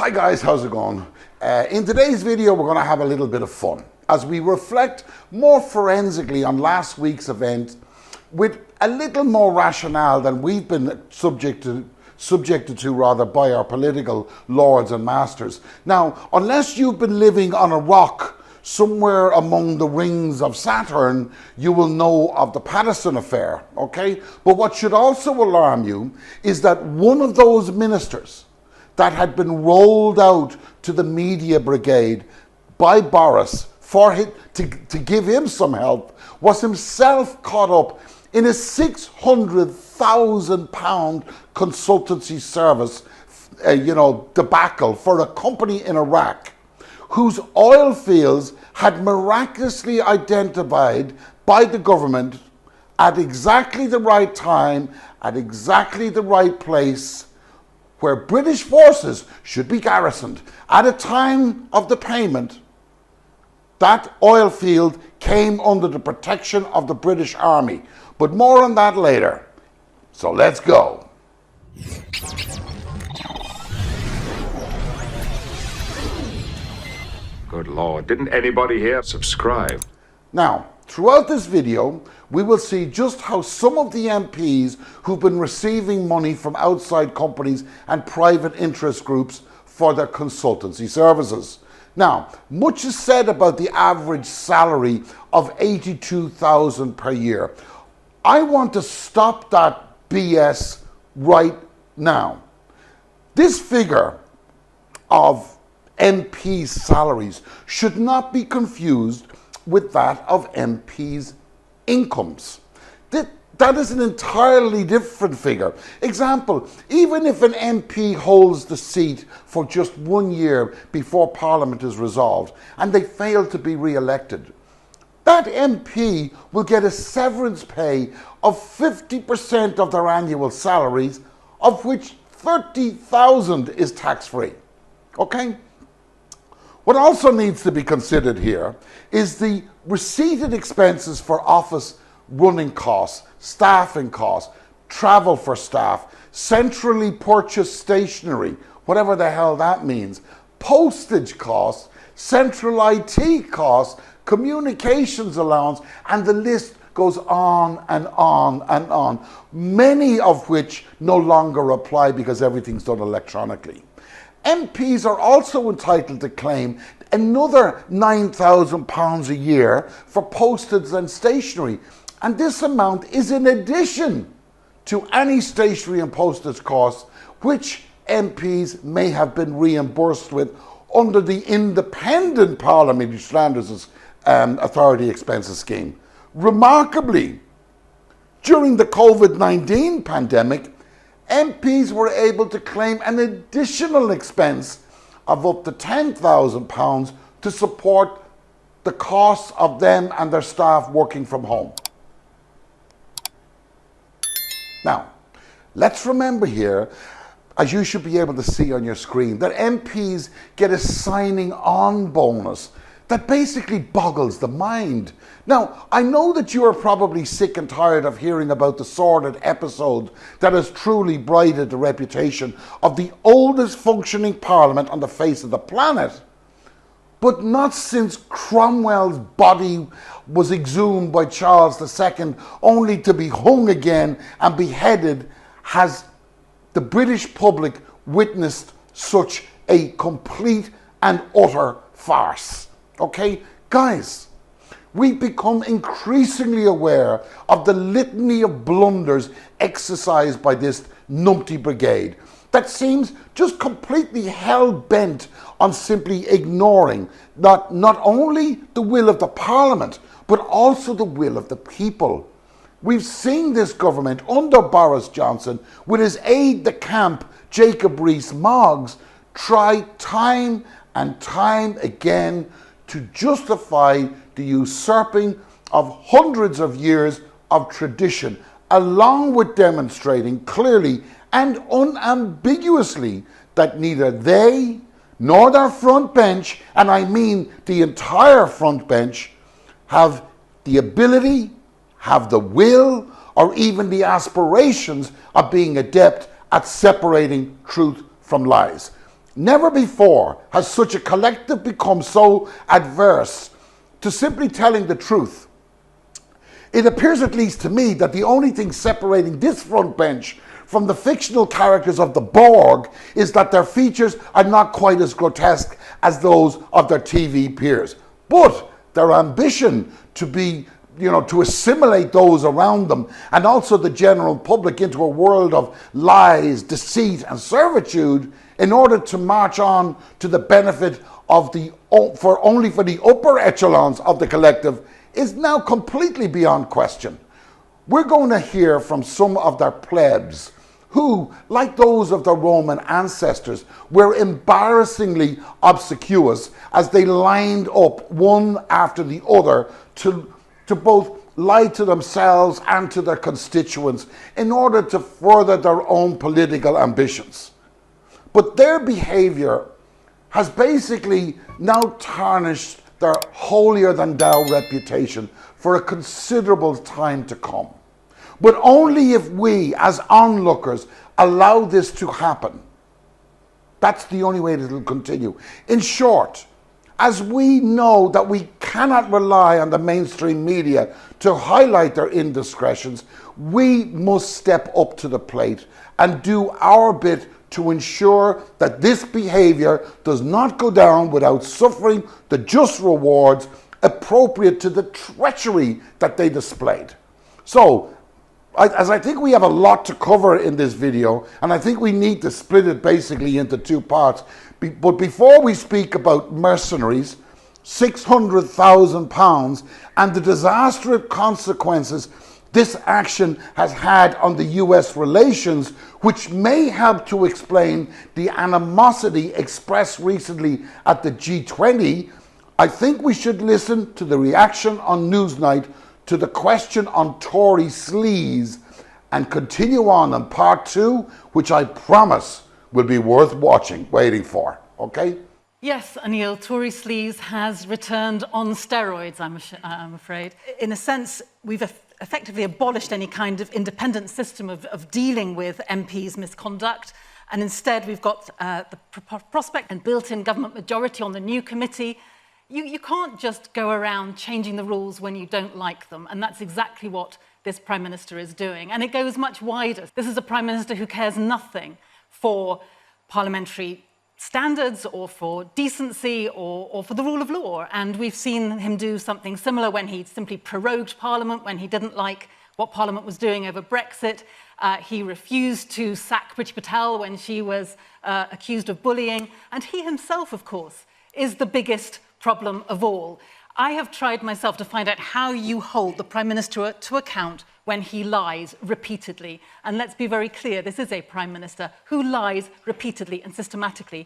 Hi guys, how's it going? In today's video we're going to have a little bit of fun as we reflect more forensically on last week's event with a little more rationale than we've been subjected to by our political lords and masters. Now, unless you've been living on a rock somewhere among the rings of Saturn, you will know of the Patterson affair, okay? But what should also alarm you is that one of those ministers that had been rolled out to the media brigade by Boris to give him some help was himself caught up in a £600,000 consultancy service, debacle for a company in Iraq whose oil fields had miraculously identified by the government at exactly the right time, at exactly the right place, where British forces should be garrisoned. At a time of the payment, that oil field came under the protection of the British Army. But more on that later. So let's go. Good Lord, didn't anybody here subscribe? Now, throughout this video, we will see just how some of the MPs who've been receiving money from outside companies and private interest groups for their consultancy services. Now, much is said about the average salary of $82,000 per year. I want to stop that BS right now. This figure of MPs' salaries should not be confused with that of MPs' incomes. That is an entirely different figure. Example, even if an MP holds the seat for just 1 year before Parliament is resolved and they fail to be re-elected, that MP will get a severance pay of 50% of their annual salaries, of which $30,000 is tax-free. Okay? What also needs to be considered here is the receipted expenses for office running costs, staffing costs, travel for staff, centrally purchased stationery, whatever the hell that means, postage costs, central IT costs, communications allowance, and the list goes on and on and on, many of which no longer apply because everything's done electronically. MPs are also entitled to claim another £9,000 a year for postage and stationery, and this amount is in addition to any stationery and postage costs which MPs may have been reimbursed with under the Independent Parliamentary Standards Authority Expenses Scheme. Remarkably, during the COVID-19 pandemic, MPs were able to claim an additional expense of up to £10,000 to support the costs of them and their staff working from home. Now, let's remember here, as you should be able to see on your screen, that MPs get a signing on bonus that basically boggles the mind. Now, I know that you are probably sick and tired of hearing about the sordid episode that has truly blighted the reputation of the oldest functioning parliament on the face of the planet. But not since Cromwell's body was exhumed by Charles II, only to be hung again and beheaded, has the British public witnessed such a complete and utter farce. Okay, guys, we've become increasingly aware of the litany of blunders exercised by this numpty brigade that seems just completely hell-bent on simply ignoring not only the will of the Parliament, but also the will of the people. We've seen this government under Boris Johnson with his aide-de-camp Jacob Rees-Mogg try time and time again to justify the usurping of hundreds of years of tradition, along with demonstrating clearly and unambiguously that neither they nor their front bench, and I mean the entire front bench, have the ability, have the will, or even the aspirations of being adept at separating truth from lies. Never before has such a collective become so adverse to simply telling the truth. It appears, at least to me, that the only thing separating this front bench from the fictional characters of the Borg is that their features are not quite as grotesque as those of their TV peers. But their ambition to be, to assimilate those around them and also the general public into a world of lies, deceit and servitude in order to march on to the benefit of only for the upper echelons of the collective is now completely beyond question. We're going to hear from some of their plebs who, like those of their Roman ancestors, were embarrassingly obsequious as they lined up one after the other to both lie to themselves and to their constituents in order to further their own political ambitions. But their behaviour has basically now tarnished their holier-than-thou reputation for a considerable time to come. But only if we, as onlookers, allow this to happen. That's the only way that it will continue. In short, as we know that we cannot rely on the mainstream media to highlight their indiscretions, we must step up to the plate and do our bit to ensure that this behaviour does not go down without suffering the just rewards appropriate to the treachery that they displayed. So, as I think we have a lot to cover in this video, and I think we need to split it basically into two parts. But before we speak about mercenaries, £600,000 and the disastrous consequences this action has had on the US relations, which may help to explain the animosity expressed recently at the G20, I think we should listen to the reaction on Newsnight to the question on Tory sleaze and continue on in part two, which I promise will be worth waiting for, okay? Yes, Anil, Tory sleaze has returned on steroids, I'm afraid. In a sense, we've effectively abolished any kind of independent system of dealing with MPs' misconduct, and instead we've got the prospect and built-in government majority on the new committee. You can't just go around changing the rules when you don't like them, and that's exactly what this Prime Minister is doing. And it goes much wider. This is a Prime Minister who cares nothing for parliamentary standards or for decency or for the rule of law. And we've seen him do something similar when he simply prorogued Parliament, when he didn't like what Parliament was doing over Brexit. He refused to sack Priti Patel when she was accused of bullying. And he himself, of course, is the biggest problem of all. I have tried myself to find out how you hold the Prime Minister to account when he lies repeatedly. And let's be very clear, this is a Prime Minister who lies repeatedly and systematically.